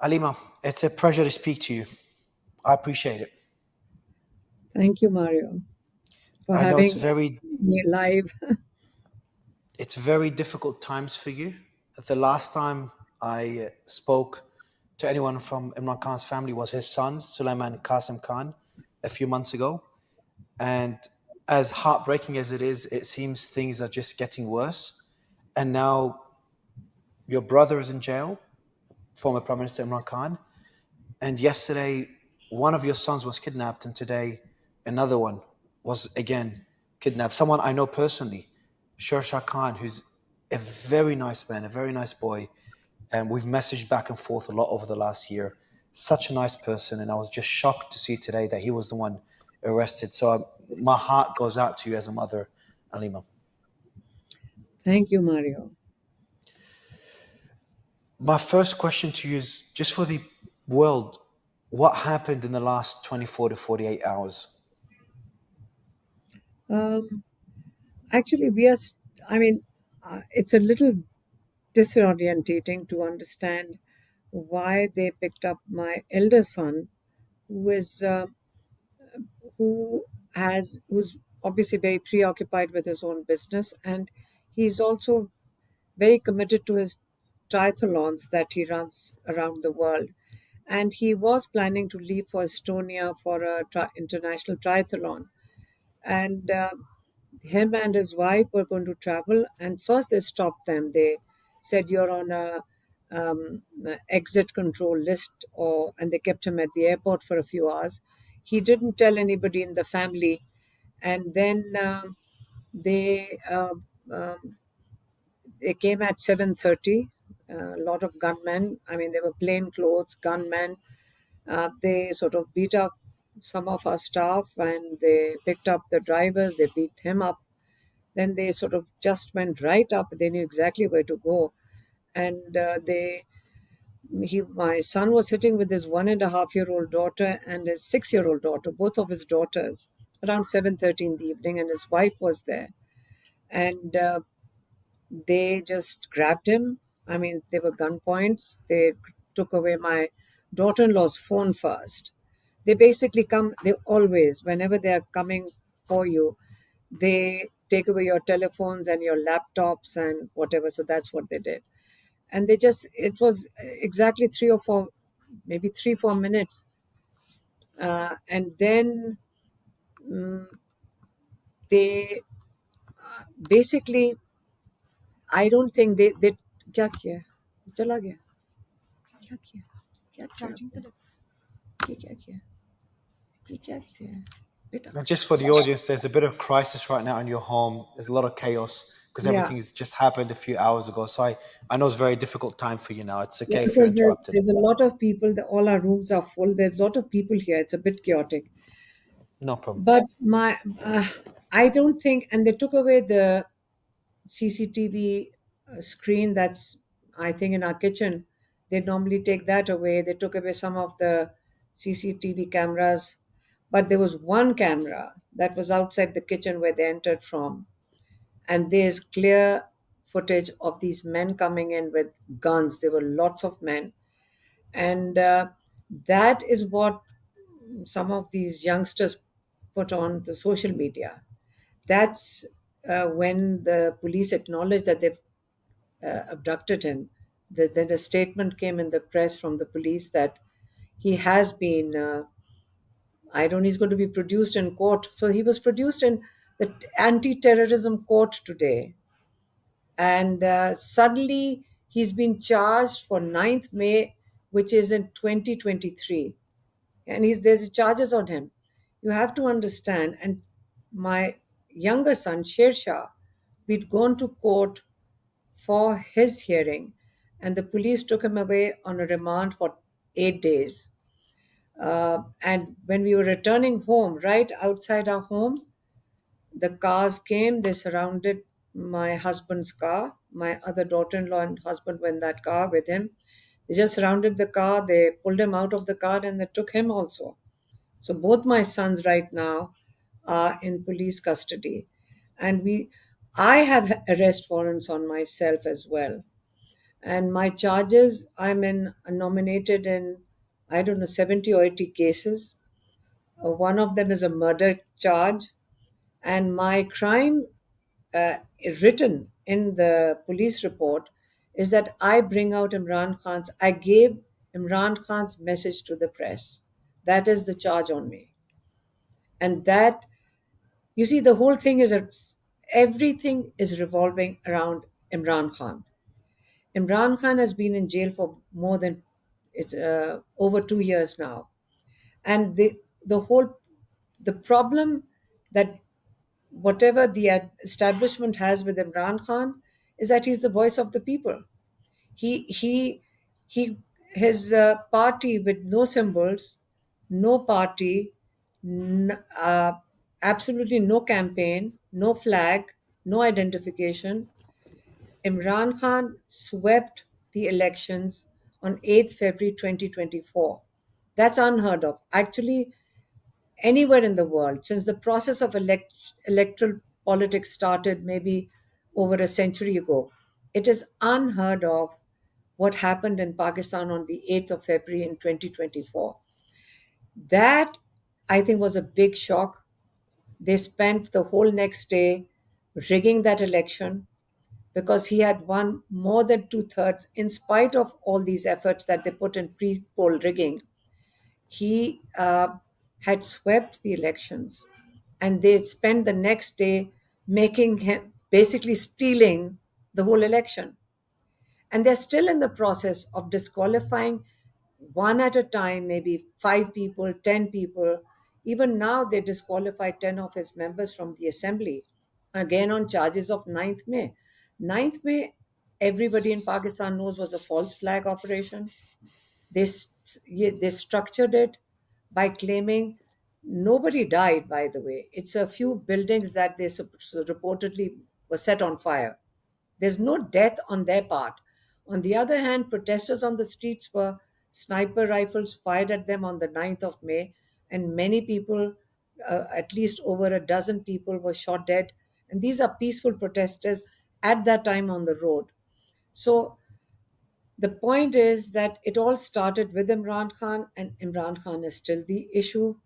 Aleema, it's a pleasure to speak to you. I appreciate it. Thank you, Mario, for I know it's having very me live. it's very difficult times for you. The last time I spoke to anyone from Imran Khan's family was his sons, Sulaiman Qasim Khan, a few months ago. And as heartbreaking as it is, it seems things are just getting worse. And now your brother is in jail, former Prime Minister Imran Khan. And yesterday, one of your sons was kidnapped, and today, another one was again kidnapped. Someone I know personally, Shersha Khan, who's a very nice man, a very nice boy. And we've messaged back and forth a lot over the last year. Such a nice person. And I was just shocked to see today that he was the one arrested. So my heart goes out to you as a mother, Aleema. Thank you, Mario. My first question to you is just for the world, what happened in the last 24 to 48 hours? Um, Actually, I mean, it's a little disorientating to understand why they picked up my elder son, who is who who's obviously very preoccupied with his own business, and he's also very committed to his triathlons that he runs around the world. And he was planning to leave for Estonia for a international triathlon. And him and his wife were going to travel. And first they stopped them. They said, "You're on a exit control list," and they kept him at the airport for a few hours. He didn't tell anybody in the family. And then they um, they came at 7:30. A lot of gunmen. I mean, they were plain clothes gunmen. They sort of beat up some of our staff, and they picked up the drivers. They beat him up. Then they sort of just went right up. They knew exactly where to go, and my son was sitting with his 1.5-year-old daughter and his 6-year-old daughter, both of his daughters, around 7:30 in the evening, and his wife was there. And they just grabbed him. I mean, they were gunpoints. They took away my daughter in law's phone first. They basically they always, whenever they are coming for you, they take away your telephones and your laptops and whatever. So that's what they did. And it was exactly 3 or 4, maybe 3, 4 minutes. And then mm, they basically, I don't think they क्या किया चला गया क्या किया क्या किया ये क्या किया ये क्या किया बेटा And just for the audience, there's a bit of crisis right now in your home. There's a lot of chaos because yeah everything's just happened a few hours ago. So I know it's a very difficult time for you now. It's yeah okay if you're because interrupted. there's a lot of people all our rooms are full. There's a lot of people here. It's a bit chaotic, No problem. but my I don't think, and they took away the CCTV screen that's, I think, in our kitchen. They normally take that away. They took away some of the CCTV cameras, but there was one camera that was outside the kitchen where they entered from. And there's clear footage of these men coming in with guns. There were lots of men. And that is what some of these youngsters put on the social media. That's when the police acknowledged that they've abducted him. Then a statement came in the press from the police that he has been, I don't know, he's going to be produced in court. So he was produced in the anti terrorism court today. And suddenly he's been charged for 9th May, which is in 2023. And there's charges on him. You have to understand. And my younger son, Shersha, we'd gone to court for his hearing, and the police took him away on a remand for 8 days. And when we were returning home, right outside our home, the cars came, they surrounded my husband's car. My other daughter in law and husband were in that car with him. They just surrounded the car, they pulled him out of the car, and they took him also. So both my sons right now are in police custody. And I have arrest warrants on myself as well. And my charges, I'm in nominated in, I don't know, 70 or 80 cases. One of them is a murder charge, and my crime, uh, written in the police report, is that I gave Imran Khan's message to the press. That is the charge on me. And that, you see, the whole thing is, everything is revolving around Imran Khan. Imran Khan has been in jail for more than, it's over 2 years now. And the whole, the problem that whatever the establishment has with Imran Khan is that he's the voice of the people. He he he his party with no symbols, no party, absolutely no campaign, no flag, no identification. Imran Khan swept the elections on 8th February 2024. That's unheard of. Actually, anywhere in the world, since the process of electoral politics started maybe over a century ago, it is unheard of what happened in Pakistan on the 8th of February in 2024. That, I think, was a big shock. They spent the whole next day rigging that election because he had won more than two-thirds, in spite of all these efforts that they put in pre-poll rigging. He had swept the elections, and they spent the next day making him, basically stealing the whole election. And they're still in the process of disqualifying one at a time, maybe 5 people, 10 people. Even now, they disqualified 10 of his members from the assembly, again on charges of 9th May. 9th May, everybody in Pakistan knows, was a false flag operation. They structured it by claiming nobody died, by the way. It's a few buildings that they reportedly were set on fire. There's no death on their part. On the other hand, protesters on the streets were sniper rifles fired at them on the 9th of May, and many people, at least over a dozen people, were shot dead. And these are peaceful protesters at that time on the road. So the point is that it all started with Imran Khan, and Imran Khan is still the issue.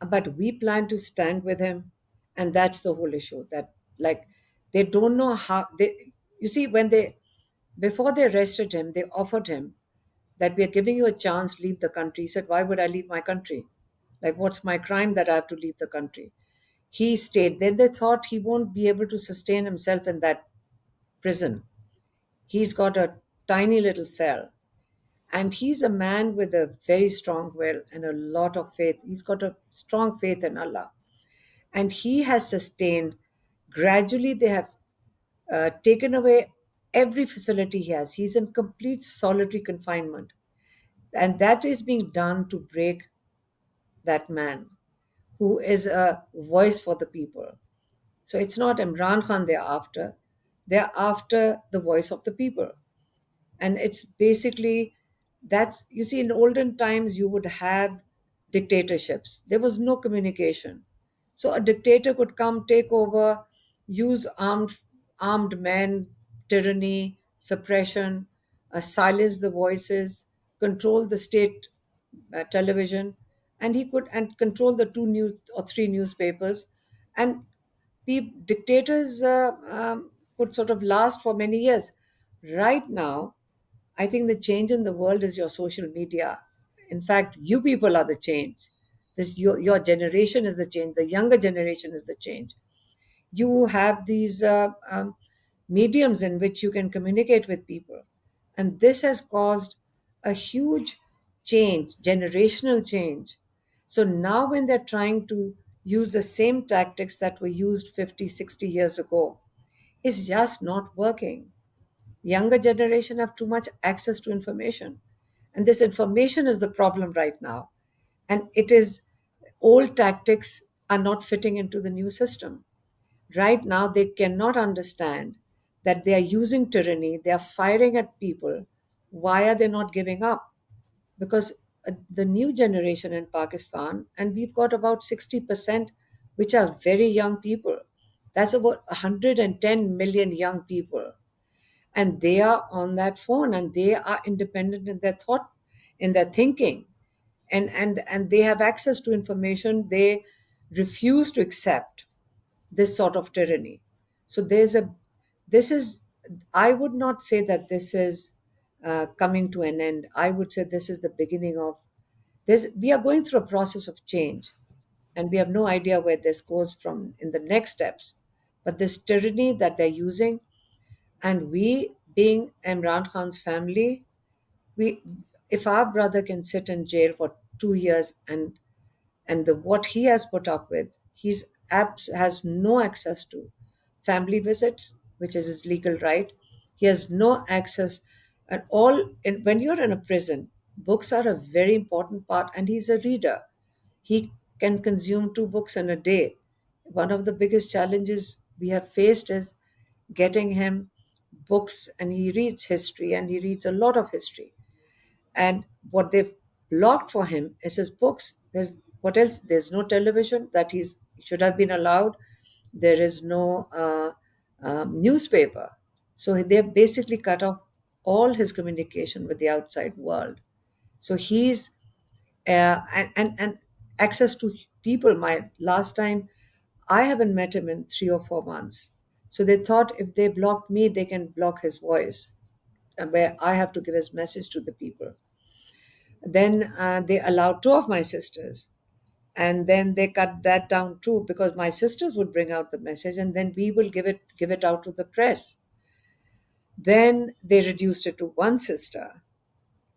But we plan to stand with him, and that's the whole issue. That, like, they don't know how they. You see, when they, before they arrested him, they offered him that we are giving you a chance, leave the country. He said, "Why would I leave my country? Like, what's my crime that I have to leave the country?" He stayed. Then they thought he won't be able to sustain himself in that prison. He's got a tiny little cell. And he's a man with a very strong will and a lot of faith. He's got a strong faith in Allah. And he has sustained. Gradually, they have taken away every facility he has. He's in complete solitary confinement. And that is being done to break that man who is a voice for the people. So it's not Imran Khan they're after the voice of the people. And it's basically, that's, you see, in olden times you would have dictatorships. There was no communication, so a dictator could come, take over, use armed men, tyranny, suppression, silence the voices, control the state television, and he could, and control the two news or three newspapers. And dictators could sort of last for many years. Right now, I think the change in the world is your social media. In fact, you people are the change. Your generation is the change. The younger generation is the change. You have these mediums in which you can communicate with people. And this has caused a huge change, generational change. So now, when they're trying to use the same tactics that were used 50, 60 years ago, it's just not working. Younger generation have too much access to information, and this information is the problem right now. And it is, old tactics are not fitting into the new system. Right now, they cannot understand that they are using tyranny, they are firing at people. Why are they not giving up? Because the new generation in Pakistan, and we've got about 60%, which are very young people. That's about 110 million young people. and they are on that phone, and they are independent in their thought, in their thinking, and they have access to information. They refuse to accept this sort of tyranny. So this is, I would not say that this is coming to an end. I would say this is the beginning of this. We are going through a process of change, and we have no idea where this goes from in the next steps. But this tyranny that they're using, and we, being Imran Khan's family, we, if our brother can sit in jail for 2 years, and what he has put up with, he's has no access to family visits, which is his legal right. He has no access at all. When you're in a prison, books are a very important part, and he's a reader. He can consume 2 books in a day. One of the biggest challenges we have faced is getting him books, and he reads history, and he reads a lot of history. And what they've blocked for him is his books. There's what else? There's no television that he should have been allowed. There is no newspaper. So they've basically cut off all his communication with the outside world. So he's and access to people. My last time, I haven't met him in 3 or 4 months. So they thought if they block me, they can block his voice, where I have to give his message to the people. Then they allowed 2 of my sisters, and then they cut that down too, because my sisters would bring out the message, and then we will give it out to the press. Then they reduced it to one sister,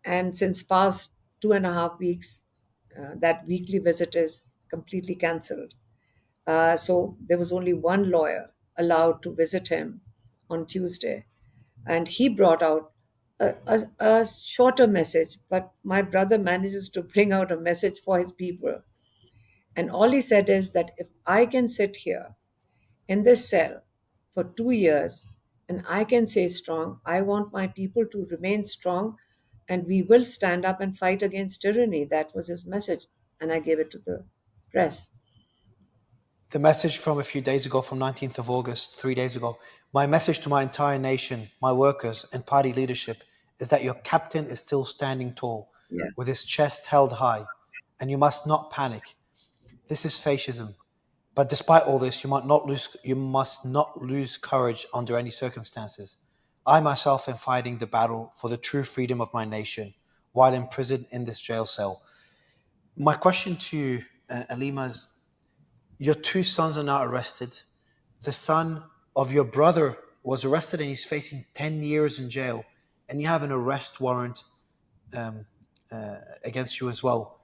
and since past 2.5 weeks, that weekly visit is completely cancelled. So there was only one lawyer allowed to visit him on Tuesday, and he brought out a shorter message. But my brother manages to bring out a message for his people, and all he said is that if I can sit here in this cell for 2 years and I can say strong, I want my people to remain strong, and we will stand up and fight against tyranny. That was his message, and I gave it to the press. The message from a few days ago, from 19th of August, 3 days ago. My message to my entire nation, my workers, and party leadership is that your captain is still standing tall, Yeah. with his chest held high, and you must not panic. This is fascism. But despite all this, you must not lose courage under any circumstances. I myself am fighting the battle for the true freedom of my nation while imprisoned in this jail cell. My question to you, Aleema, is your 2 sons are now arrested. The son of your brother was arrested and he's facing 10 years in jail, and you have an arrest warrant um, against you as well.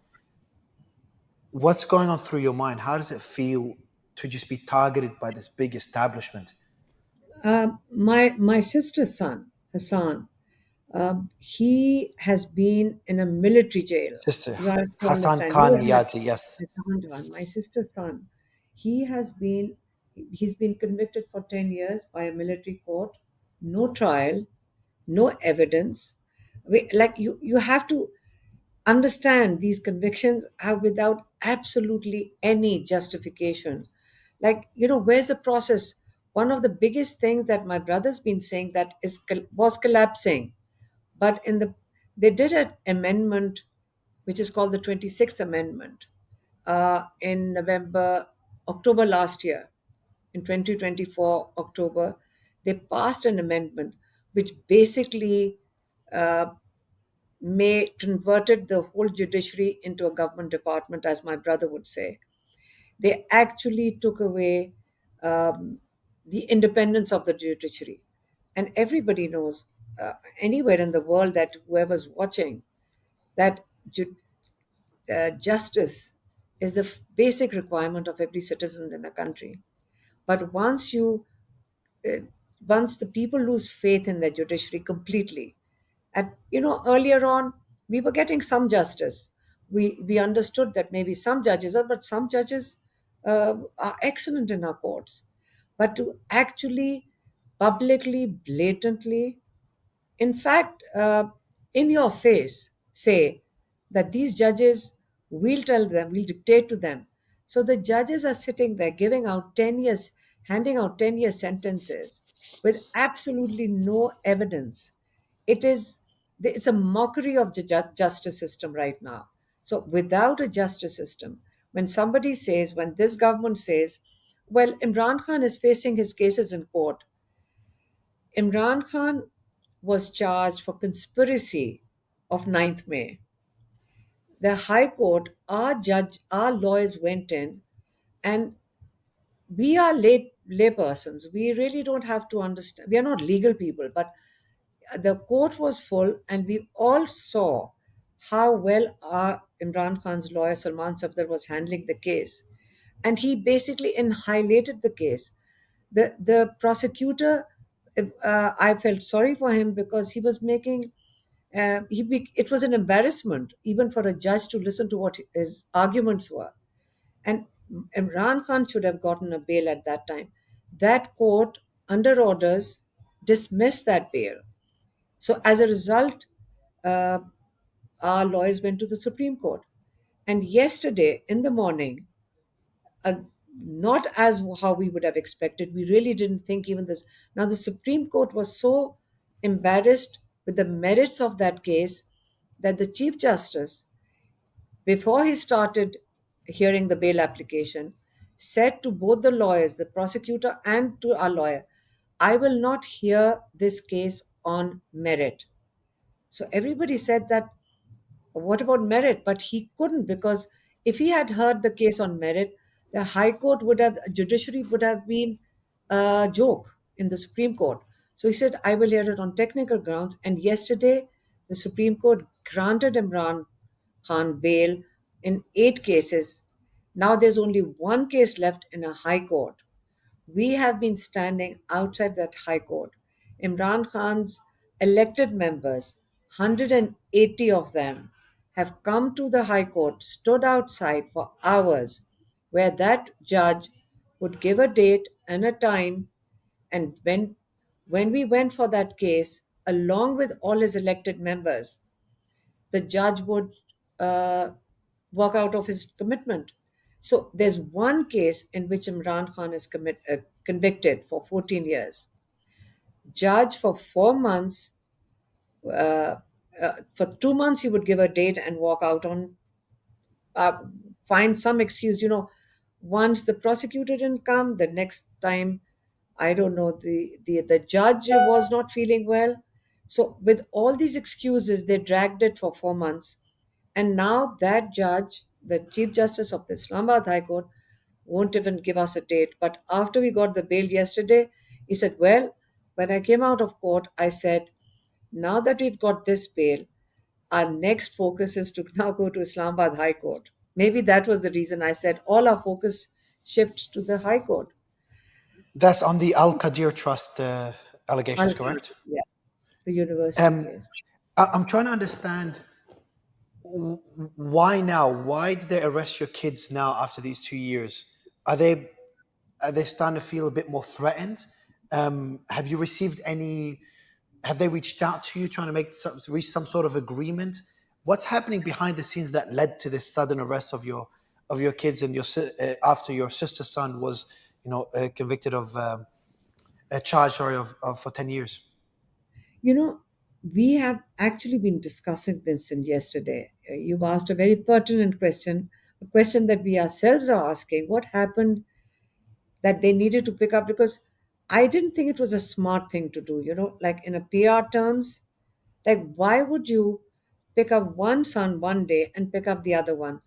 What's going on through your mind? How does it feel to just be targeted by this big establishment? My sister's son, Hassan, he has been in a military jail. Sister You have to Hassan understand. You Khan have Niyazi, yes. Hassan Khan, my sister's son. He has been he's been convicted for 10 years by a military court. No trial, no evidence. Like you have to understand, these convictions are without absolutely any justification. Like, where's the process? One of the biggest things that my brother's been saying that was collapsing, but they did an amendment which is called the 26th amendment, in October last year. In 2024 October, they passed an amendment which basically uh, may converted the whole judiciary into a government department, as my brother would say. They actually took away the independence of the judiciary. And everybody knows, anywhere in the world, that whoever's watching, that justice is the basic requirement of every citizen in a country. But uh, once the people lose faith in the judiciary completely, and earlier on, we were getting some justice. We understood that maybe some judges are, but some judges are excellent in our courts. But to actually publicly, blatantly, in fact, in your face, say that these judges, we'll tell them, we'll dictate to them. So the judges are sitting there giving out 10 years. handing out 10-year sentences with absolutely no evidence. It's a mockery of the justice system right now. So without a justice system, when this government says, well, Imran Khan is facing his cases in court. Imran Khan was charged for conspiracy of 9th May. The High Court, our lawyers went in, and we are lay persons. We really don't have to understand. We are not legal people, but the court was full, and we all saw how well our Imran Khan's lawyer Salman Safdar was handling the case, and he basically annihilated the case. The prosecutor, I felt sorry for him because he was making. It was an embarrassment even for a judge to listen to what his arguments were. And Imran Khan should have gotten a bail at that time. That court, under orders, dismissed that bail. So as a result, uh, our lawyers went to the Supreme Court. And yesterday in the morning, uh, not as how we would have expected, we really didn't think even this. Now, the Supreme Court was so embarrassed with the merits of that case that the Chief Justice, before he started hearing the bail application, said to both the lawyers, the prosecutor and to our lawyer, I will not hear this case on merit. So everybody said that, what about merit? But he couldn't, because if he had heard the case on merit, the High Court would have, judiciary would have been a joke in the Supreme Court. So he said, I will hear it on technical grounds. And yesterday, the Supreme Court granted Imran Khan bail in 8 cases. Now there's only one case left in a High Court. We have been standing outside that High Court. Imran Khan's elected members, 180 of them, have come to the High Court, stood outside for hours, where that judge would give a date and a time. And when we went for that case, along with all his elected members, the judge would uh, walk out of his commitment. So there's one case in which Imran Khan is convicted for 14 years. Judge for 4 months, uh, for 2 months, he would give a date and walk out on, uh, find some excuse. Once the prosecutor didn't come, the next time, I don't know, the judge was not feeling well. So with all these excuses, they dragged it for 4 months. And now that judge, the Chief Justice of the Islamabad High Court, won't even give us a date. But after we got the bail yesterday, he said, well, when I came out of court, I said, now that we've got this bail, our next focus is to now go to Islamabad High Court. Maybe that was the reason I said all our focus shifts to the High Court. That's on the Al Qadir Trust allegations, correct? Yeah, the university Um, case. I'm trying to understand why now? Why did they arrest your kids now after these 2 years? Are they are they starting to feel a bit more threatened? Have you received any? Have they reached out to you trying to reach some sort of agreement? What's happening behind the scenes that led to this sudden arrest of your kids and after your sister's son was convicted of a charge, sorry, of for 10 years? You know, we have actually been discussing this since yesterday. You've asked a very pertinent question, a question that we ourselves are asking. What happened that they needed to pick up? Because I didn't think it was a smart thing to do, like in a PR terms. Like, why would you pick up one son one day and pick up the other one?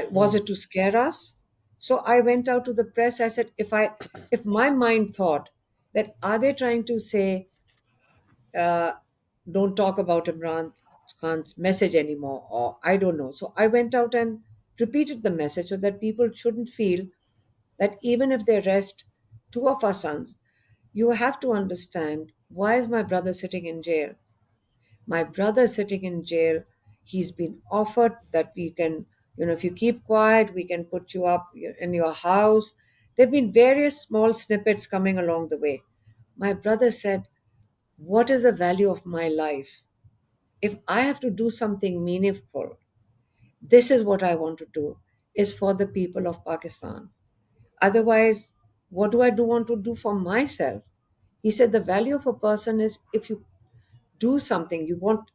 Was it to scare us? So I went out to the press. I said, if my mind thought that are they trying to say, uh, don't talk about Imran Khan's message anymore, or I don't know. So I went out and repeated the message so that people shouldn't feel that even if they arrest two of our sons, you have to understand, why is my brother sitting in jail? My brother is sitting in jail. He's been offered that we can, if you keep quiet, we can put you up in your house. There have been various small snippets coming along the way. My brother said, what is the value of my life? If I have to do something meaningful, this is what I want to do, is for the people of Pakistan. Otherwise, What do I do want to do for myself? He said the value of a person is if you do something you want.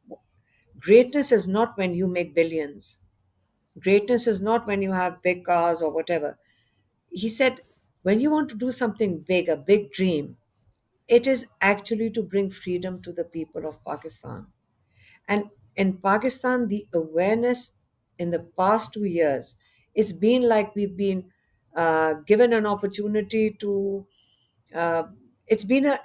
Greatness is not when you make billions. Greatness is not when you have big cars or whatever. He said, when you want to do something big, a big dream, it is actually to bring freedom to the people of Pakistan. And in Pakistan, the awareness in the past 2 years, it's been like we've been given an opportunity to. Uh, it's been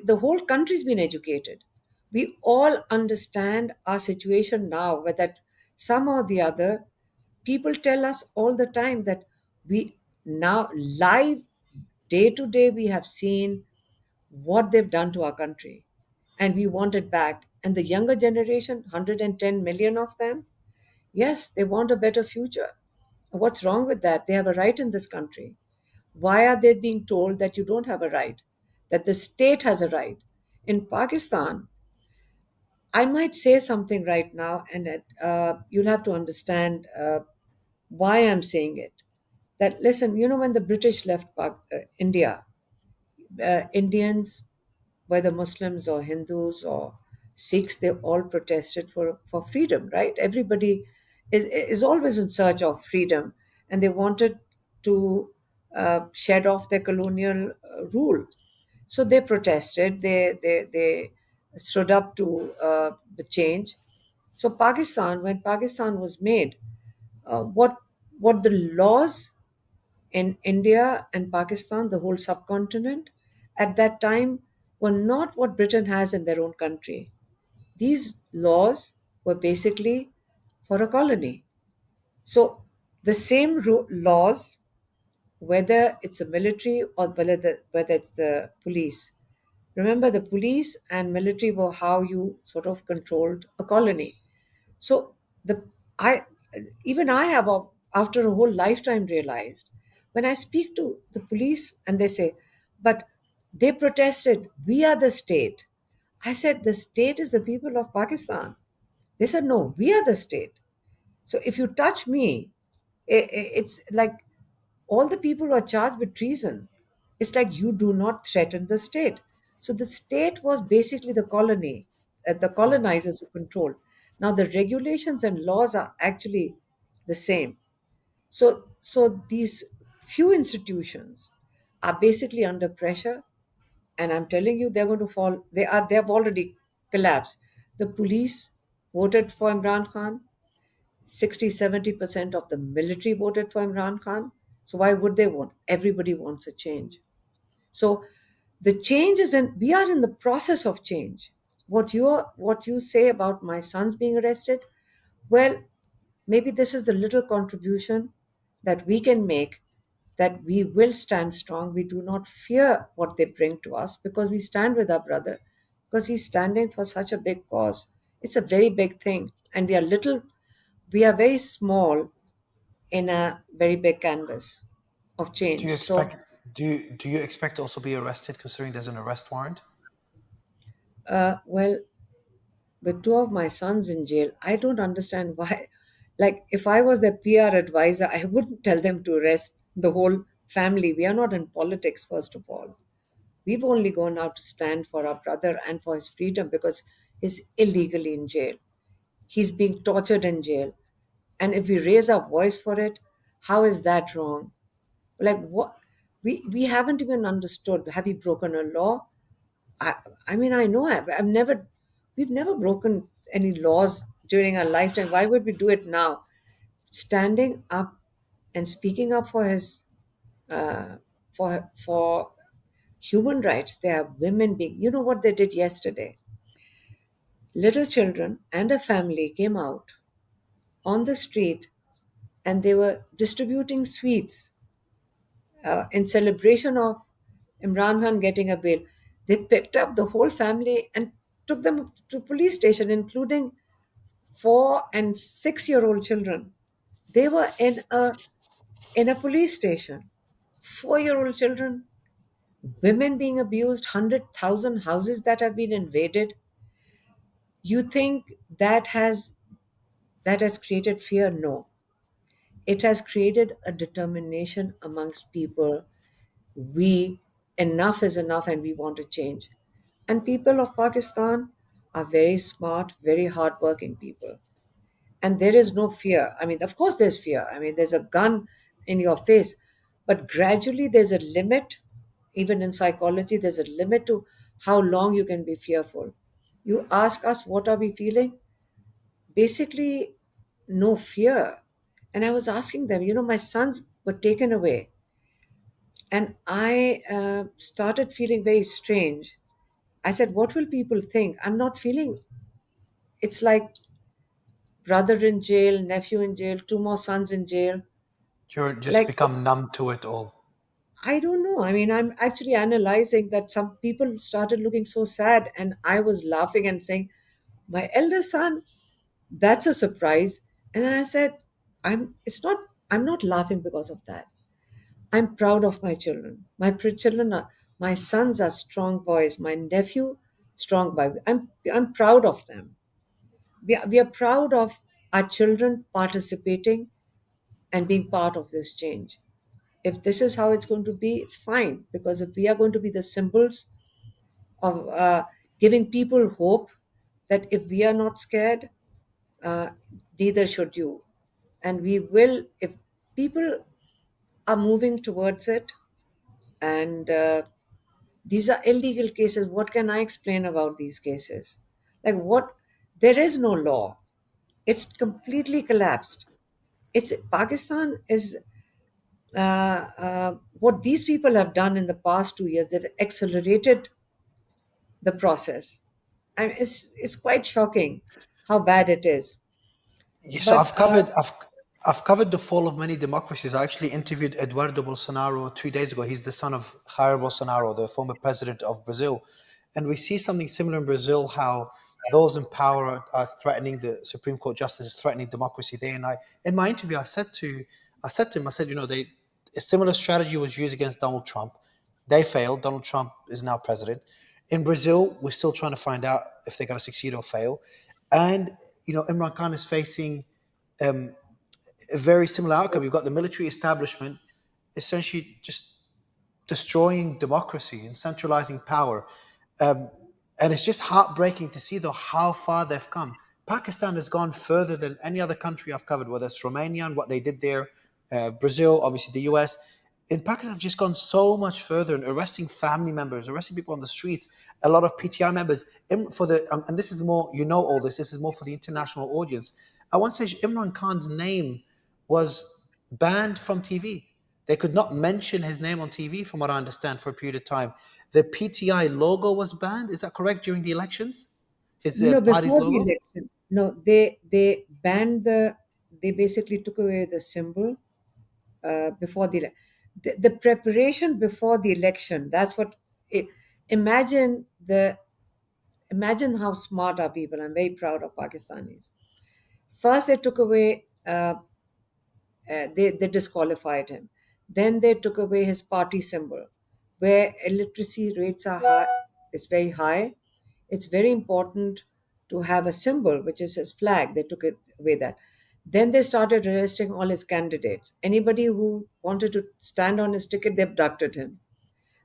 the whole country's been educated. We all understand our situation now, whether some or the other. People tell us all the time that we now live day to day we have seen what they've done to our country and we want it back. And the younger generation, 110 million of them, yes, they want a better future. What's wrong with that? They have a right in this country. Why are they being told that you don't have a right, that the state has a right? In Pakistan, I might say something right now, and you'll have to understand why I'm saying it. That listen, when the British left India, Indians, whether Muslims or Hindus or Sikhs, they all protested for freedom, right? Everybody is always in search of freedom, and they wanted to shed off their colonial rule. So they protested. They stood up to the change. So Pakistan, when Pakistan was made, what the laws in India and Pakistan, the whole subcontinent, at that time were not what Britain has in their own country. These laws were basically for a colony. So the same laws, whether it's the military or whether it's the police. Remember, the police and military were how you sort of controlled a colony. So the I even I have after a whole lifetime realized when I speak to the police and they say, but they protested, we are the state. I said, the state is the people of Pakistan. They said, no, we are the state. So if you touch me, it's like all the people who are charged with treason. It's like you do not threaten the state. So the state was basically the colony, the colonizers who controlled. Now the regulations and laws are actually the same. So these few institutions are basically under pressure, and I'm telling you, they're going to fall. They have already collapsed. The police voted for Imran Khan. 60-70% of the military voted for Imran Khan. So why would they want? Everybody wants a change. So the change is in we are in the process of change. What you say about my sons being arrested, well, maybe this is the little contribution that we can make, that we will stand strong. We do not fear what they bring to us because we stand with our brother, because he's standing for such a big cause. It's a very big thing. And we are very small in a very big canvas of Do you change. So, expect do you expect to also be arrested considering there's an arrest warrant? well, with two of my sons in jail, I don't understand why. Like, if I was their PR advisor, I wouldn't tell them to arrest the whole family. We are not in politics, first of all. We've only gone out to stand for our brother and for his freedom because he's illegally in jail. He's being tortured in jail. And if we raise our voice for it, how is that wrong? Like, what? We haven't even understood. Have we broken a law? I, I mean, I know we've never broken any laws during our lifetime. Why would we do it now? Standing up and speaking up for his, for human rights. There are women being, you know what they did yesterday? Little children and a family came out on the street and they were distributing sweets in celebration of Imran Khan getting a bail. They picked up the whole family and took them to police station, including 4 and 6 year old children. They were in a police station. 4 year old children, women being abused, 100,000 houses that have been invaded. You think that has created fear? No, it has created a determination amongst people we enough is enough and we want to change. And people of Pakistan are very smart, very hardworking people, and there is no fear. I mean, of course, there's fear. I mean, there's a gun in your face, but gradually there's a limit. Even in psychology, there's a limit to how long you can be fearful. You ask us, what are we feeling? Basically, no fear. And I was asking them, my sons were taken away, and I started feeling very strange. I said, what will people think? I'm not feeling, it's like brother in jail, nephew in jail, two more sons in jail. You're just Like, become numb to it all. I don't know. I mean, I'm actually analyzing that some people started looking so sad, and I was laughing and saying, my eldest son, that's a surprise. And then I said, I'm not laughing because of that. I'm proud of my children. Children are, my sons are strong boys. My nephew, strong boy. I'm proud of them. We are proud of our children participating and being part of this change. If this is how it's going to be, it's fine. Because if we are going to be the symbols of giving people hope that if we are not scared, uh, neither should you. And we will, if people are moving towards it, and these are illegal cases. What can I explain about these cases? Like, what? There is no law. It's completely collapsed. It's Pakistan is what these people have done in the past 2 years. They've accelerated the process. And it's quite shocking how bad it is. Yeah, so But I've covered the fall of many democracies. I actually interviewed Eduardo Bolsonaro 2 days ago. He's the son of Jair Bolsonaro, the former president of Brazil, and we see something similar in Brazil. How those in power are threatening the Supreme Court justices, threatening democracy there. And in my interview, I said to him, I said, a similar strategy was used against Donald Trump. They failed. Donald Trump is now president. In Brazil, we're still trying to find out if they're going to succeed or fail. And Imran Khan is facing um, a very similar outcome. You've got the military establishment essentially just destroying democracy and centralizing power. Um, and it's just heartbreaking to see, though, how far they've come. Pakistan has gone further than any other country I've covered, whether it's Romania and what they did there, Brazil, obviously the US. In Pakistan, have just gone so much further in arresting family members, arresting people on the streets. A lot of PTI members. And this is more, all this. This is more for the international audience. At one stage, Imran Khan's name was banned from TV. They could not mention his name on TV, from what I understand, for a period of time. The PTI logo was banned. Is that correct during the elections? His no, party's before the logo? election, no, they banned they basically took away the symbol before the preparation before the election. That's what. I- imagine the Imagine how smart our people. I'm very proud of Pakistanis. First, they took away. They disqualified him. Then they took away his party symbol, where illiteracy rates are high. It's very high. It's very important to have a symbol, which is his flag. They took it away that. Then they started arresting all his candidates. Anybody who wanted to stand on his ticket, they abducted him.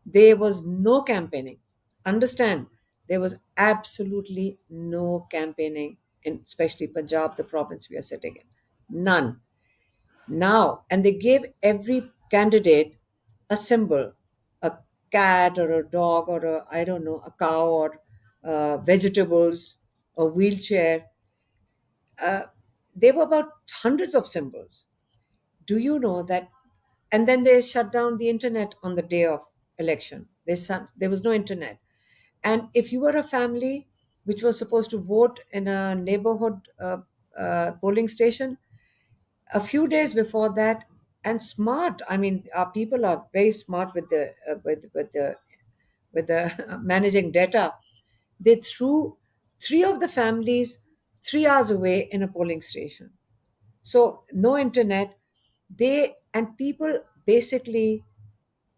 There was no campaigning. Understand? There was absolutely no campaigning in especially Punjab, the province we are sitting in. None. Now, and they gave every candidate a symbol, a cat or a dog or I don't know, a cow or vegetables, a wheelchair. Uh, there were about hundreds of symbols. Do you know that? And then they shut down the internet on the day of election. There was no internet. And if you were a family which was supposed to vote in a neighborhood polling station, a few days before that, and smart, I mean, our people are very smart with the with the managing data. They threw three of the families 3 hours away in a polling station, so no internet. They and people basically,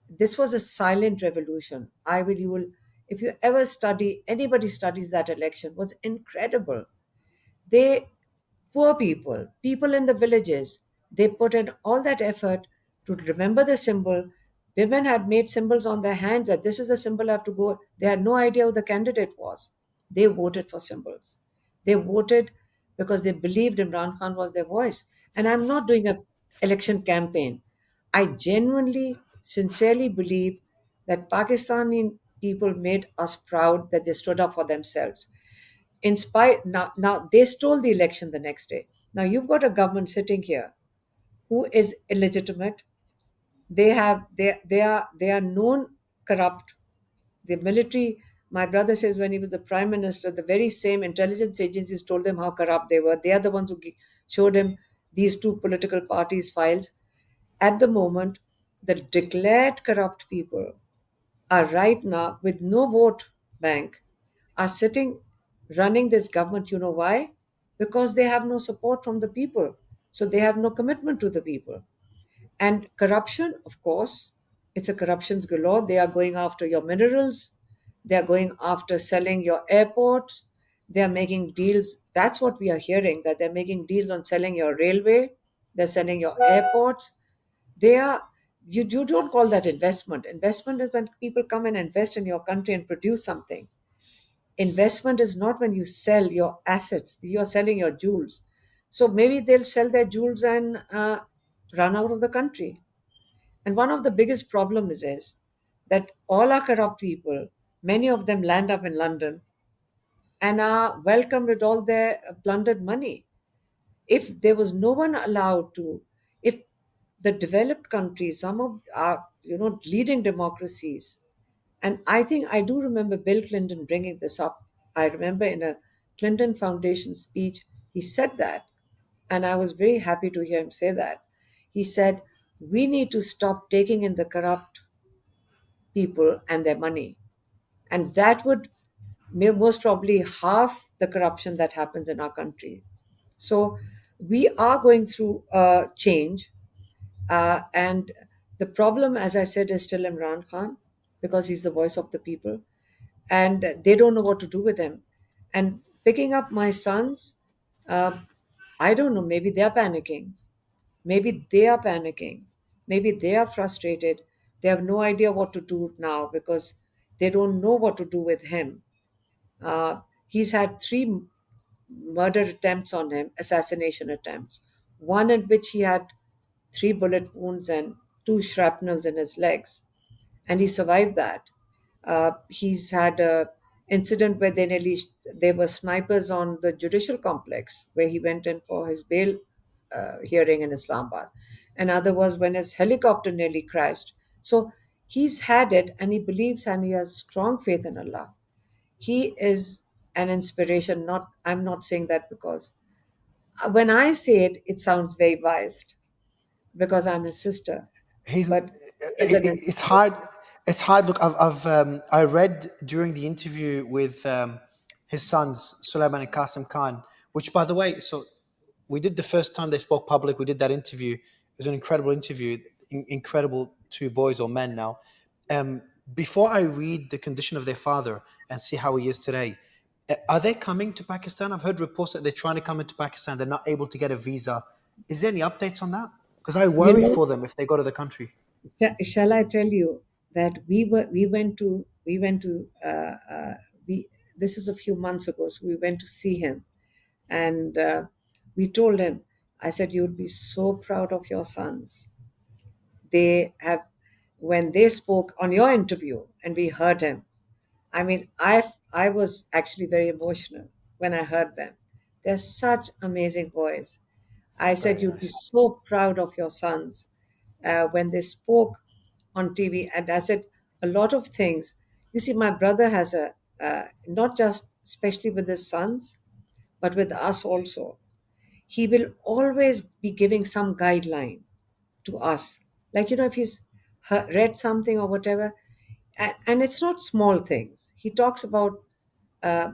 this was a silent revolution. I will You will, if you ever study, anybody studies that election, was incredible. They, poor people in the villages, they put in all that effort to remember the symbol, Women had made symbols on their hands that this is the symbol I have to go. They had no idea who the candidate was. They voted for symbols. They voted because they believed Imran Khan was their voice. And I'm not doing a election campaign. I genuinely, sincerely believe that Pakistani people made us proud that they stood up for themselves. In spite now they stole the election the next day. Now you've got a government sitting here who is illegitimate. They are known corrupt. The military, my brother says, when he was the prime minister, the very same intelligence agencies told him how corrupt they were. They are the ones who showed him these two political parties' files. At the moment, the declared corrupt people are right now, with no vote bank, are sitting running this government. You know why? Because they have no support from the people. So they have no commitment to the people. And corruption, of course, it's a corruptions galore. They are going after your minerals. They are going after selling your airports. They are making deals. That's what we are hearing, that they're making deals on selling your railway. They're selling your airports. They are, you don't call that investment. Investment is when people come and invest in your country and produce something. Investment is not when you sell your assets. You're selling your jewels. So maybe they'll sell their jewels and run out of the country. And one of the biggest problems is that all our corrupt people, many of them land up in London and are welcomed with all their plundered money. If there was no one allowed to, if the developed countries, some of our leading democracies, and I think I do remember Bill Clinton bringing this up. I remember in a Clinton Foundation speech, he said that, and I was very happy to hear him say that. He said, we need to stop taking in the corrupt people and their money. And that would most probably half the corruption that happens in our country. So we are going through a change. And the problem, as I said, is still Imran Khan because he's the voice of the people. And they don't know what to do with him. And picking up my sons, uh, I don't know, maybe they're panicking. Maybe they are panicking. Maybe they are frustrated. They have no idea what to do now because they don't know what to do with him. He's had three murder attempts on him, assassination attempts. One in which he had three bullet wounds and two shrapnels in his legs, and he survived that. He's had a incident where there were snipers on the judicial complex where he went in for his bail hearing in Islamabad. Another was when his helicopter nearly crashed. So he's had it, and he believes and he has strong faith in Allah. He is an inspiration. Not I'm not saying that because when I say it, it sounds very biased because I'm his sister, He's but he is an it's inspiration. hard. It's hard. Look, I read during the interview with his sons Sulaiman and Qasim Khan, which, by the way, so we did the first time they spoke public. We did that interview. It was an incredible interview. Incredible two boys or men now. Um, Before I read the condition of their father and see how he is today, are they coming to Pakistan? I've heard reports that they're trying to come into Pakistan. They're not able to get a visa. Is there any updates on that? Because I You worry know, for them if they go to the country. shall I tell you that we went to we this is a few months ago, so we went to see him, and we told him, I said, you'd be so proud of your sons. They have, when they spoke on your interview and we heard him, I mean, I was actually very emotional when I heard them. They're such amazing boys. I said, Very you'd be nice. so proud of your sons when they spoke on TV. And I said, a lot of things. You see, my brother has not just especially with his sons, but with us also. He will always be giving some guideline to us. Like, if he's read something or whatever, and it's not small things. He talks about uh,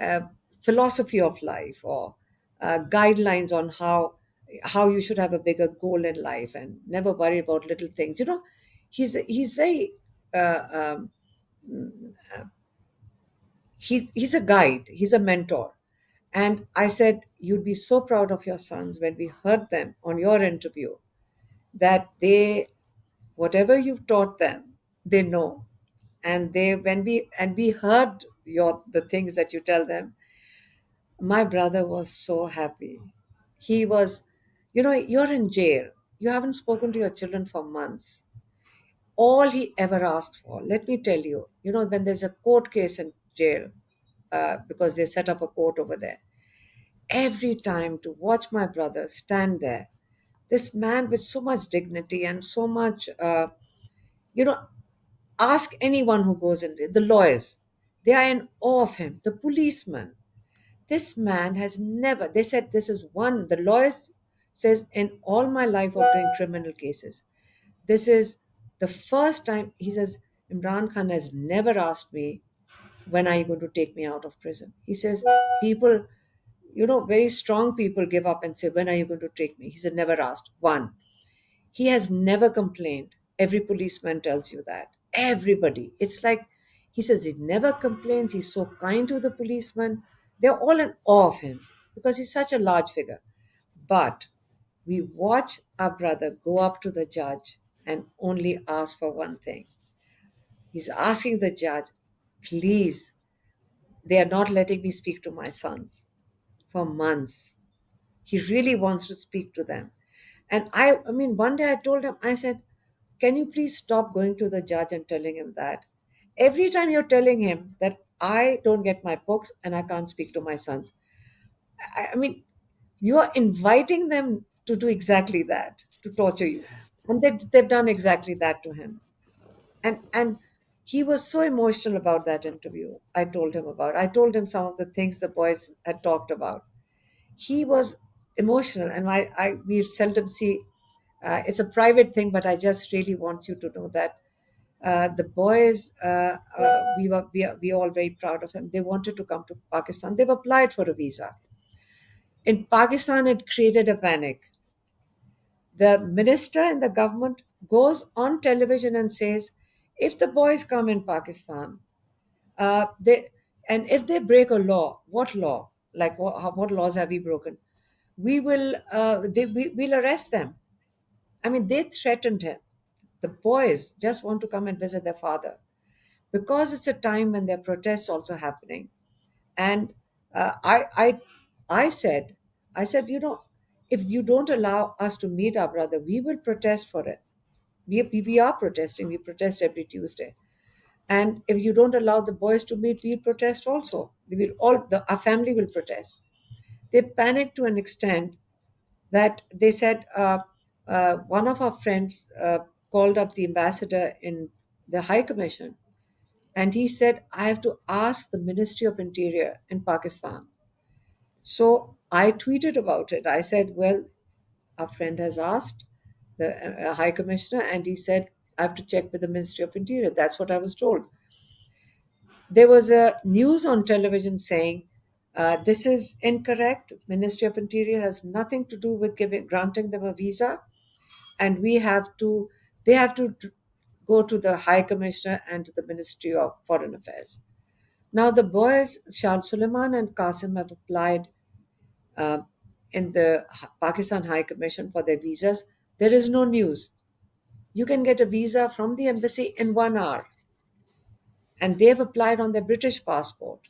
uh, philosophy of life or guidelines on how you should have a bigger goal in life and never worry about little things. He's very uh, um, he's a guide. He's a mentor. And I said, you'd be so proud of your sons when we heard them on your interview that they Whatever you've taught them, they know. And they when we heard the things that you tell them, my brother was so happy. He was, you're in jail. You haven't spoken to your children for months. All he ever asked for, let me tell you, when there's a court case in jail, because they set up a court over there, every time to watch my brother stand there, this man with so much dignity and so much, you know, ask anyone who goes in there, the lawyers, they are in awe of him, the policeman. This man has never, they said this is one, the lawyers says in all my life of doing criminal cases, this is the first time, he says, Imran Khan has never asked me, when are you going to take me out of prison? He says, people, very strong people give up and say, when are you going to take me? He said, never asked. One, he has never complained. Every policeman tells you that. Everybody. It's like, he says he never complains. He's so kind to the policeman. They're all in awe of him because he's such a large figure. But we watch our brother go up to the judge and only ask for one thing. He's asking the judge, please, they are not letting me speak to my sons for months. He really wants to speak to them. And I mean, one day I told him, I said, can you please stop going to the judge and telling him that? Every time you're telling him that I don't get my books and I can't speak to my sons. I mean, you are inviting them to do exactly that, to torture you. And they've done exactly that to him. And he was so emotional about that interview. I told him some of the things the boys had talked about. He was emotional, and we seldom see. It's a private thing, but I just really want you to know that the boys, we are all very proud of him. They wanted to come to Pakistan. They've applied for a visa. In Pakistan, it created a panic. The minister in the government goes on television and says, if the boys come in Pakistan, they and if they break a law, what law? Like what laws have we broken? We'll arrest them. I mean, they threatened him. The boys just want to come and visit their father because it's a time when there are protests also happening. And I said, if you don't allow us to meet our brother, we will protest for it. We are protesting. We protest every Tuesday. And if you don't allow the boys to meet, we'll protest also. Our family will protest. They panicked to an extent that they said, one of our friends called up the ambassador in the High Commission, and he said, I have to ask the Ministry of Interior in Pakistan. So I tweeted about it. I said, well, our friend has asked the High Commissioner, and he said, I have to check with the Ministry of Interior. That's what I was told. There was a news on television saying, this is incorrect. Ministry of Interior has nothing to do with granting them a visa, and they have to go to the High Commissioner and to the Ministry of Foreign Affairs. Now the boys, Shah Suleiman and Qasim, have applied uh, in the Pakistan High Commission for their visas. There is no news. You can get a visa from the embassy in 1 hour, and they've applied on their British passport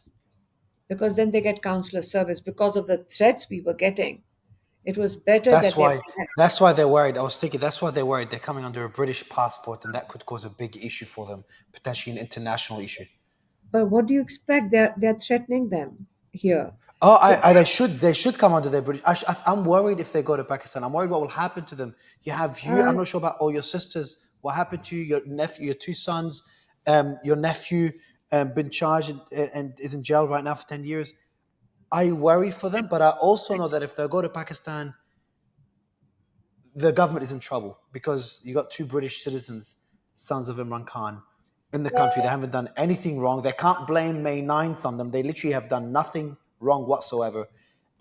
because then they get consular service. Because of the threats we were getting, it was better That's that they why. applied. That's why they're worried. I was thinking that's why they're worried. They're coming under a British passport, and that could cause a big issue for them, potentially an international issue. But what do you expect? They're threatening them here. Oh, So they should come under their British. I'm worried if they go to Pakistan. I'm worried what will happen to them. I'm uh, not sure about all your sisters. What happened to you? Your nephew, your two sons, your nephew, been charged and is in jail right now for 10 years. I worry for them, but I also know that if they go to Pakistan, the government is in trouble because you got two British citizens, sons of Imran Khan, in the country. They haven't done anything wrong. They can't blame May 9th on them. They literally have done nothing wrong whatsoever.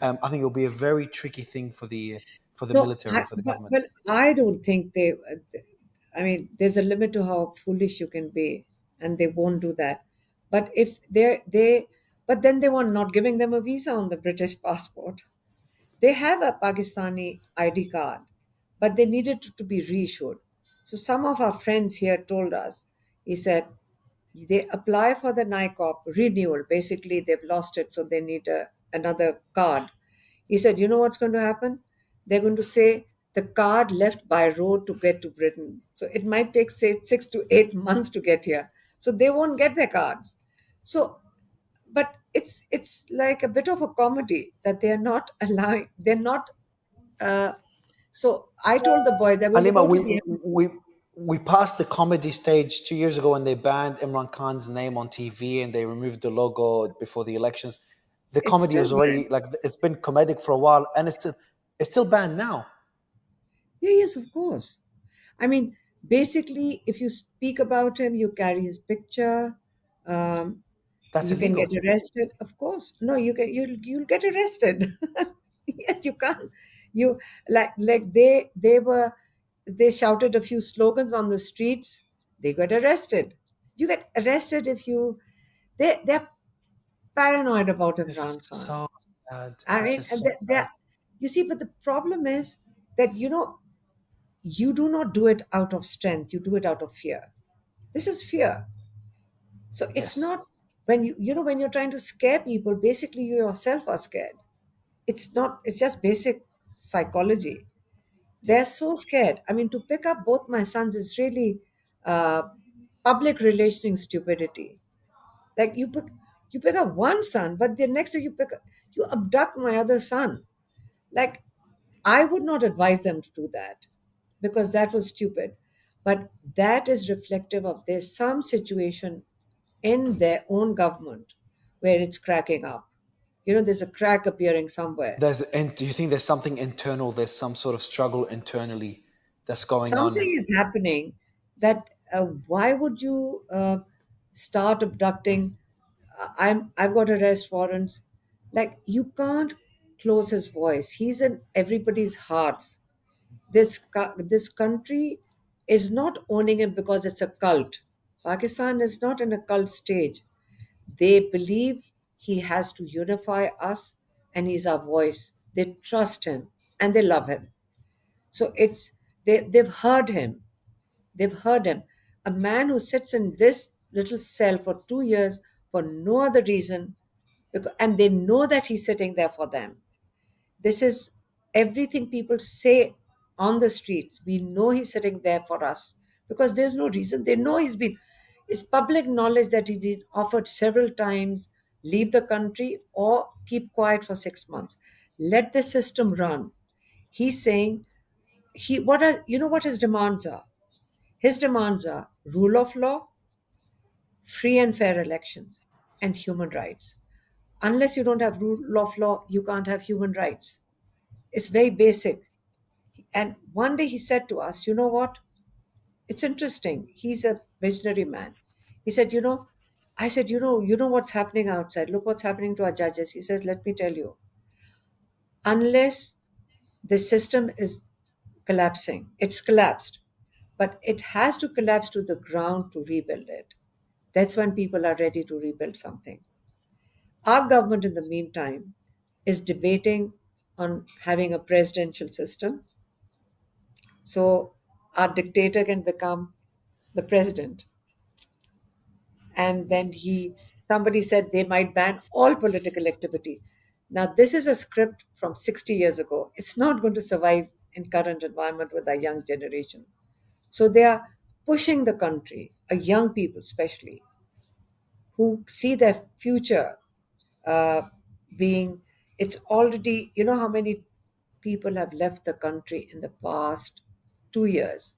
I think it'll be a very tricky thing for the so, military, for the well, government. I don't think they. I mean, there's a limit to how foolish you can be, and they won't do that. But if but then they were not giving them a visa on the British passport. They have a Pakistani ID card, but they needed to be reissued. So some of our friends here told us, he said, they apply for the NICOP renewal. Basically, they've lost it, so they need another card. He said, you know what's going to happen? They're going to say the card left by road to get to Britain. So it might take, say, 6 to 8 months to get here. So they won't get their cards. So, but it's like a bit of a comedy that they are not allowing. They're not. Uh, so I told the boys they're going to Alima, go to the embassy. we passed the comedy stage 2 years ago when they banned Imran Khan's name on TV and they removed the logo before the elections. The It's comedy still was banned. already like it's been comedic for a while, and it's still banned now. Yeah, yes, of course. I mean, basically, if you speak about him, you carry his picture. Um, That's you can get illegal. arrested. Of course, no, you'll get arrested. Yes, you can't. You like they shouted a few slogans on the streets. They got arrested. You get arrested if you they're paranoid about It's Imran Khan. so sad. I This mean, is and so sad. you see, but the problem is that you do not do it out of strength. You do it out of fear. This is fear. So it's Yes, not when when you're trying to scare people, basically you yourself are scared. It's not, it's just basic psychology. yeah. They're so scared. I mean, to pick up both my sons is really uh, public relationing stupidity. Like you pick up one son, but the next day you abduct my other son. Like, I would not advise them to do that because that was stupid. But that is reflective of there's some situation in their own government where it's cracking up. There's a crack appearing somewhere. And do you think there's something internal? There's some sort of struggle internally that's going on. Something is happening that why would you start abducting? I've got arrest warrants. Like, you can't close his voice. He's in everybody's hearts. This country is not owning him because it's a cult. Pakistan is not in a cult stage. They believe he has to unify us and he's our voice. They trust him and they love him. So they've heard him. They've heard him. A man who sits in this little cell for 2 years for no other reason, and they know that he's sitting there for them. This is everything people say on the streets. We know he's sitting there for us because there's no reason. They know it's public knowledge that he's been offered several times leave the country or keep quiet for 6 months. Let the system run. He's saying what his demands are. His demands are rule of law, free and fair elections, and human rights. Unless you don't have rule of law, you can't have human rights. It's very basic. And one day he said to us, you know what? It's interesting. He's a visionary man. He said, I said, you know what's happening outside. Look what's happening to our judges. He says, let me tell you, unless the system is collapsing, it's collapsed, but it has to collapse to the ground to rebuild it. That's when people are ready to rebuild something. Our government, in the meantime, is debating on having a presidential system. So our dictator can become the president. And then somebody said they might ban all political activity. Now, this is a script from 60 years ago. It's not going to survive in current environment with our young generation. So they are pushing the country, young people especially, who see their future uh, being, it's already, how many people have left the country in the past 2 years?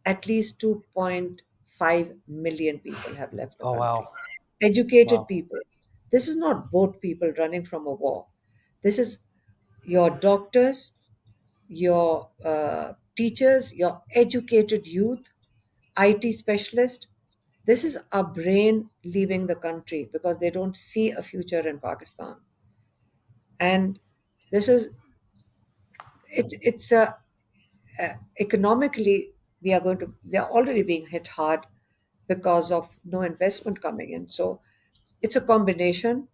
At least 2.5 million people have left the Oh wow, country. Educated wow. people. This is not boat people running from a war. This is your doctors, your teachers, your educated youth, IT specialists. This is a brain leaving the country because they don't see a future in Pakistan. And this is it's a economically we are already being hit hard because of no investment coming in. So it's a combination.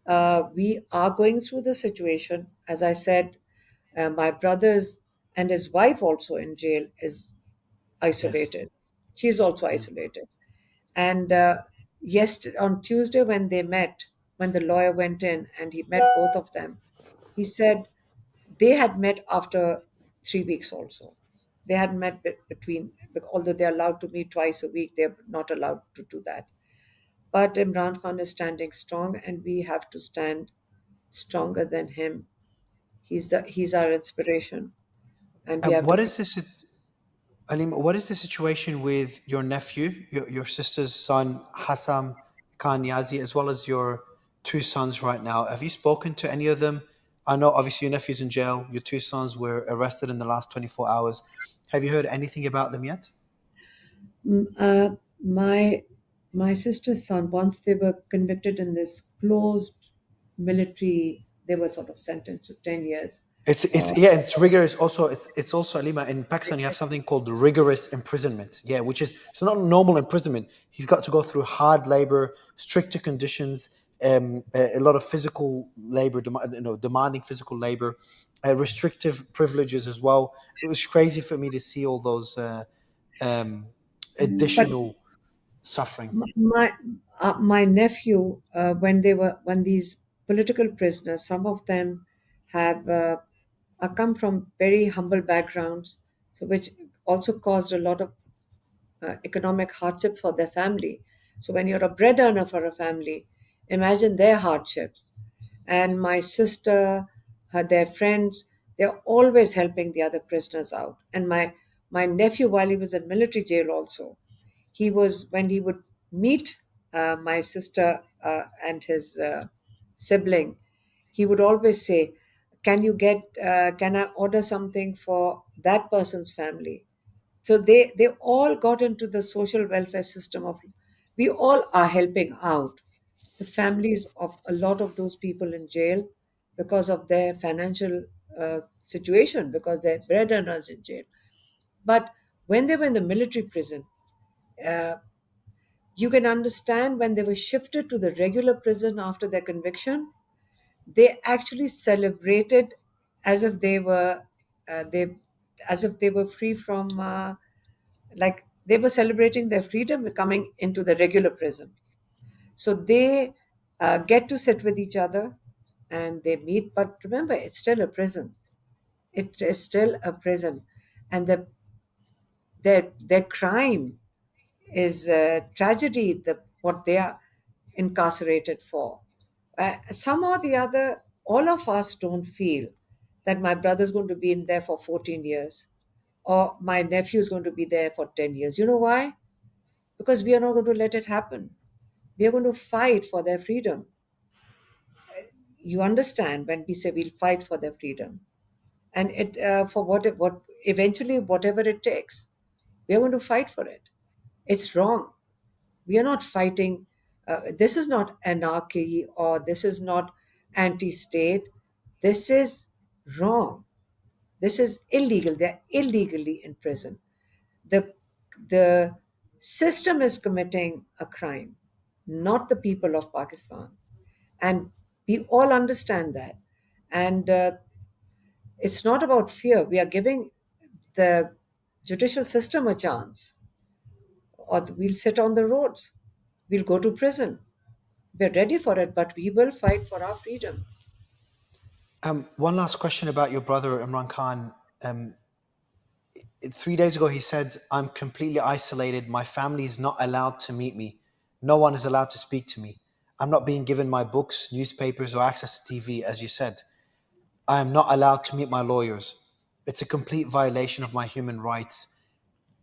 We are going through the situation. As I said, my brother's and his wife also in jail is Yes. isolated. She's also Mm. isolated. And on Tuesday, when they met, when the lawyer went in and he met both of them, he said they had met after 3 weeks also. They had met between, although they're allowed to meet twice a week, they're not allowed to do that. But Imran Khan is standing strong, and we have to stand stronger than him. He's our inspiration, and we have to What keep. is this? Alim, what is the situation with your nephew, your sister's son, Hassan Khan Yazi, as well as your two sons right now? Have you spoken to any of them? I know obviously your nephew's in jail. Your two sons were arrested in the last 24 hours. Have you heard anything about them yet? Mm, my my sister's son, once they were convicted in this closed military, they were sort of sentenced to 10 years. It's Or yeah, it's rigorous. Also, it's also Alima in Pakistan. You have something called rigorous imprisonment. Yeah, which is it's not normal imprisonment. He's got to go through hard labor, stricter conditions, a lot of physical labor, demanding physical labor, restrictive privileges as well. It was crazy for me to see all those um, but additional suffering. my nephew, when these political prisoners, some of them have come from very humble backgrounds, so which also caused a lot of economic hardship for their family. So when you're a bread earner for a family, imagine their hardships. And my sister, their friends, they're always helping the other prisoners out. And my nephew, while he was in military jail, also, he was when he would meet my sister and his sibling, he would always say, can I order something for that person's family? So they all got into the social welfare system of, we all are helping out the families of a lot of those people in jail because of their financial situation, because they're bread earners in jail. But when they were in the military prison, uh, you can understand when they were shifted to the regular prison after their conviction, they actually celebrated as if they were they as if they were free from like they were celebrating their freedom coming into the regular prison. So they get to sit with each other and they meet. But remember, it's still a prison. It is still a prison, and their crime is a tragedy. What they are incarcerated for. Some or the other, all of us don't feel that my brother's going to be in there for 14 years or my nephew's going to be there for 10 years. You know why? Because we are not going to let it happen. We are going to fight for their freedom. You understand when we say we'll fight for their freedom, and it for what eventually whatever it takes, we are going to fight for it. It's wrong. We are not fighting. This is not anarchy or this is not anti-state. This is wrong. This is illegal. They're illegally in prison. The the system is committing a crime, not the people of Pakistan, and we all understand that. And it's not about fear. We are giving the judicial system a chance, or we'll sit on the roads, we'll go to prison. We're ready for it, but we will fight for our freedom. One last question about your brother Imran Khan. 3 days ago, he said, "I'm completely isolated. My family is not allowed to meet me. No one is allowed to speak to me. I'm not being given my books, newspapers, or access to TV, as you said. I am not allowed to meet my lawyers. It's a complete violation of my human rights."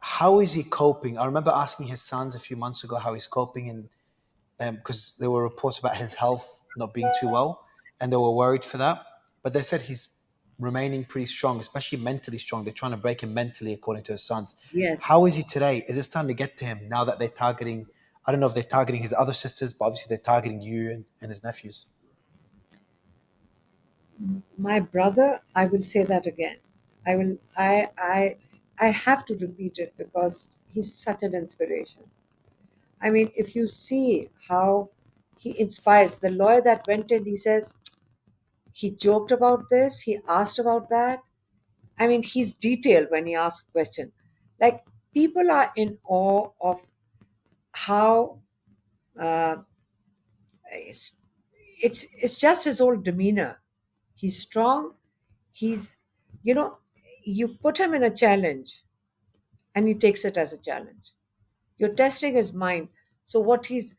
How is he coping? I remember asking his sons a few months ago how he's coping, and because there were reports about his health not being too well, and they were worried for that. But they said he's remaining pretty strong, especially mentally strong. They're trying to break him mentally, according to his sons. Yes. How is he today? Is it time to get to him now that they're targeting? I don't know if they're targeting his other sisters, but obviously they're targeting you and his nephews. My brother, I will say that again. I have to repeat it because he's such an inspiration. I mean, if you see how he inspires the lawyer that went in, he says he joked about this, he asked about that. I mean, he's detailed when he asks a question. Like People are in awe of how uh, it's, it's just his whole demeanor. He's strong. He's, you know, you put him in a challenge and he takes it as a challenge. You're testing his mind. So what his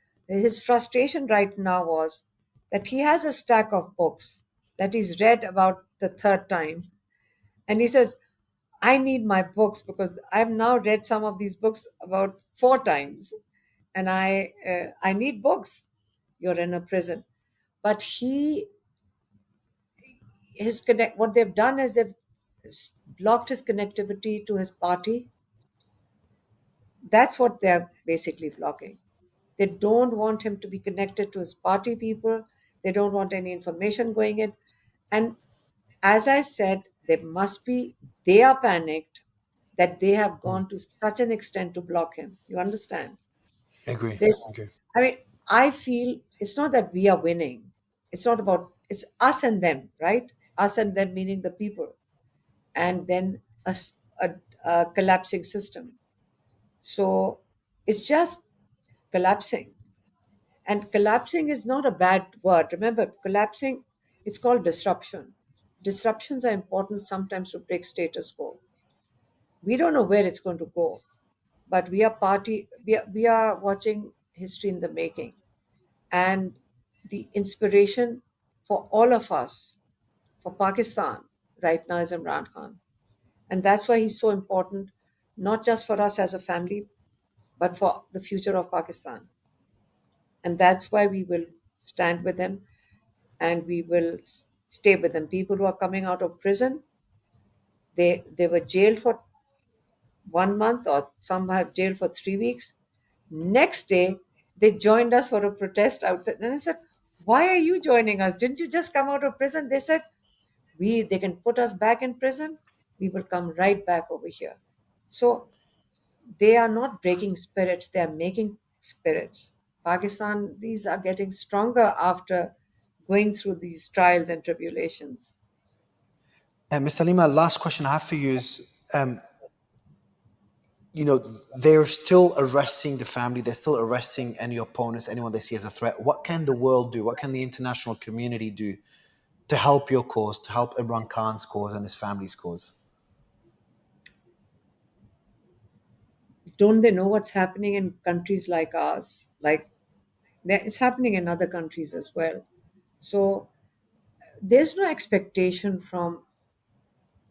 frustration right now was that he has a stack of books that he's read about the third time, and he says, I need my books because I've now read some of these books about four times, and I need books. You're in a prison. But his connect what they've done is they've blocked his connectivity to his party. That's what they're basically blocking. They don't want him to be connected to his party people. They don't want any information going in. And as I said, they are panicked that they have Mm. gone to such an extent to block him. You understand? Agree. This, Agree. I mean, I feel it's not that we are winning. It's us and them, right? Us and them meaning the people. And then a collapsing system. So it's just collapsing. And collapsing is not a bad word. Remember, collapsing, it's called disruption. Disruptions are important sometimes to break status quo. We don't know where it's going to go, but we are watching history in the making. And the inspiration for all of us, for Pakistan, right now is Imran Khan. And that's why he's so important, not just for us as a family, but for the future of Pakistan. And that's why we will stand with him and we will stay with them. People who are coming out of prison, they were jailed for 1 month, or some have jailed for 3 weeks. Next day, they joined us for a protest outside. And I said, "Why are you joining us? Didn't you just come out of prison?" They said, they can put us back in prison. We will come right back over here. So they are not breaking spirits, they are making spirits. Pakistan, these are getting stronger after going through these trials and tribulations. Ms. Halima, last question I have for you is, they're still arresting the family, they're still arresting any opponents, anyone they see as a threat. What can the world do? What can the international community do to help your cause, to help Imran Khan's cause and his family's cause? Don't they know what's happening in countries like ours? Like, it's happening in other countries as well. So there's no expectation from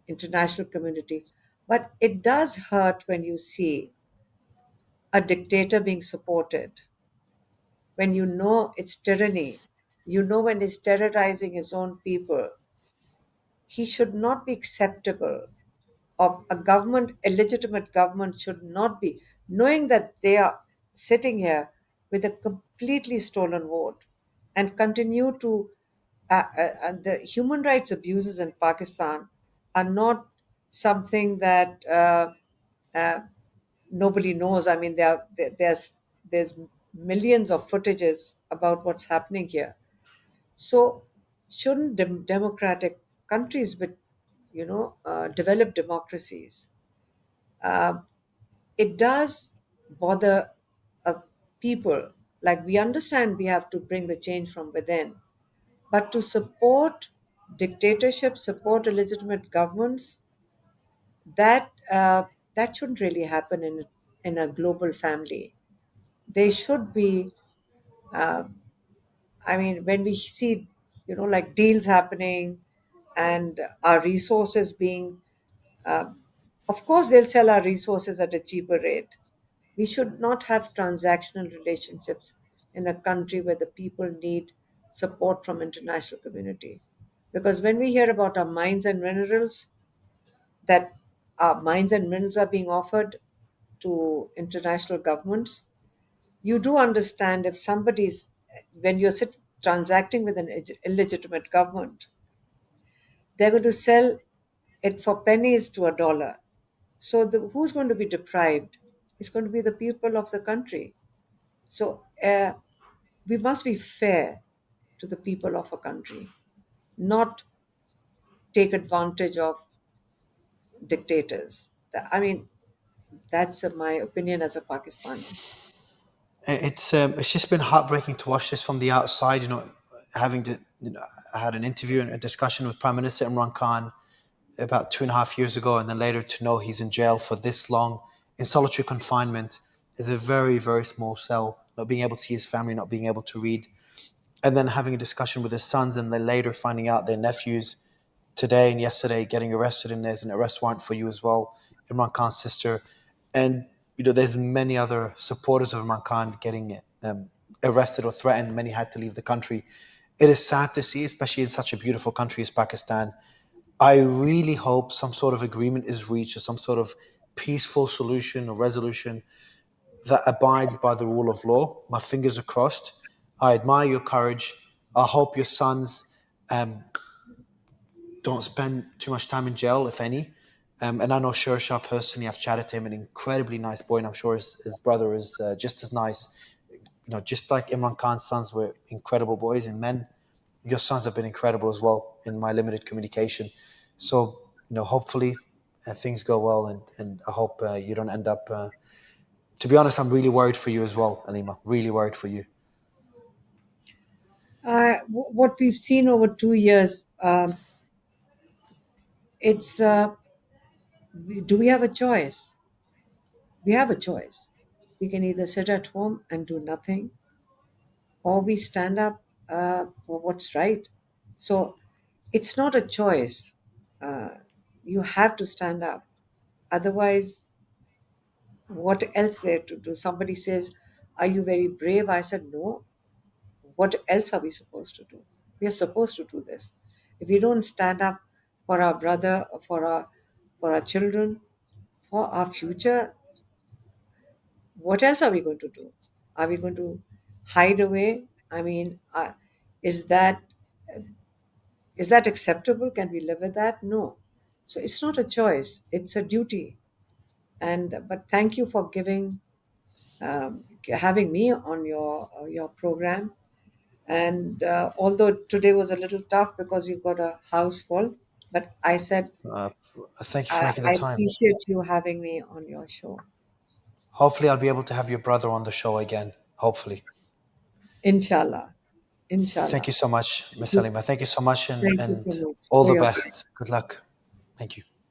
international community, but it does hurt when you see a dictator being supported, when you know it's tyranny, you know when he's terrorizing his own people. He should not be acceptable, or a government, a legitimate government should not be, knowing that they are sitting here with a completely stolen vote and continue to, the human rights abuses in Pakistan are not something that uh, nobody knows. I mean, there's millions of footages about what's happening here. So, shouldn't democratic countries with, developed democracies, uh, it does bother uh, people. Like, we understand we have to bring the change from within, but to support dictatorship, support illegitimate governments, that shouldn't really happen in a global family. They should be. Uh, I mean, when we see, like deals happening and our resources being, uh, of course, they'll sell our resources at a cheaper rate. We should not have transactional relationships in a country where the people need support from international community. Because when we hear about our mines and minerals, that our mines and minerals are being offered to international governments, you do understand if somebody's, when you're transacting with an illegitimate government, they're going to sell it for pennies to a dollar. So who's going to be deprived? It's going to be the people of the country. So we must be fair to the people of a country, not take advantage of dictators. I mean, That's my opinion as a Pakistani. It's just been heartbreaking to watch this from the outside. Having to, I had an interview and a discussion with Prime Minister Imran Khan about 2.5 years ago, and then later to know he's in jail for this long in solitary confinement is a very, very small cell. Not being able to see his family, not being able to read, and then having a discussion with his sons, and then later finding out their nephews today and yesterday getting arrested, and there's an arrest warrant for you as well, Imran Khan's sister, and there's many other supporters of Imran Khan getting arrested or threatened. Many had to leave the country. It is sad to see, especially in such a beautiful country as Pakistan. I really hope some sort of agreement is reached or some sort of peaceful solution or resolution that abides by the rule of law. My fingers are crossed. I admire your courage. I hope your sons um, don't spend too much time in jail, if any. And I know Sher Shah personally. I've chatted to him, an incredibly nice boy, and I'm sure his brother is just as nice. Just like Imran Khan's sons were incredible boys and men, your sons have been incredible as well in my limited communication. So, hopefully things go well, and I hope you don't end up. To be honest, I'm really worried for you as well, Aleema. Really worried for you. What we've seen over 2 years, it's do we have a choice? We have a choice. We can either sit at home and do nothing, or we stand up for what's right. So it's not a choice. Uh, you have to stand up. Otherwise, what else there to do? Somebody says, "Are you very brave?" I said, "No." What else are we supposed to do? We are supposed to do this. If we don't stand up for our brother, for our children, for our future, what else are we going to do? Are we going to hide away? I mean, is that is that acceptable? Can we live with that? No. So it's not a choice; it's a duty. And but thank you for having me on your program. And although today was a little tough because we've got a house full, but I said Uh, Thank you for making the I time. appreciate you having me on your show. Hopefully, I'll be able to have your brother on the show again. Hopefully. Inshallah. Thank you Inshallah. so much, Miss Alima. Thank you so much, and, Thank you and so much all for the your time. best. Good luck. Thank you.